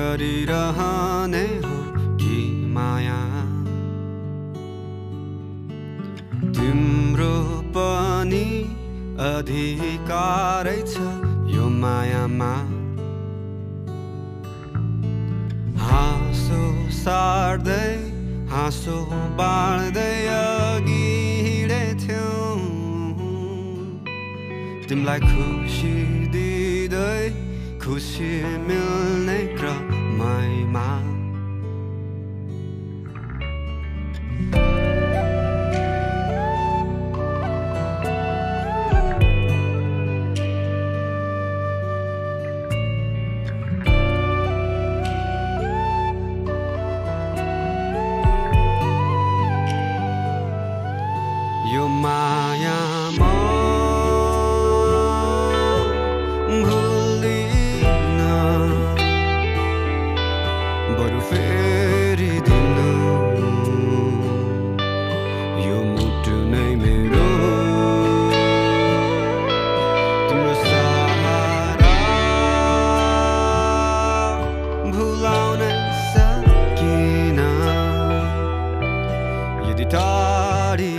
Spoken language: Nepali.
गरिरहने हो कि माया तिम्रो पनि अधिकारै छ यो मायामा हाँसो सार्दै हाँसो बाँड्दै अघि हिँडेथ्यौ तिमीलाई खुसी दिँदै खुसी मिल्ने क्रमैमा यो माया म भुल्दिन बरु फेरि दिनु यो मुटु नै मेरो तिम्रो सहारा भुलाउन सकिन यदि टाढी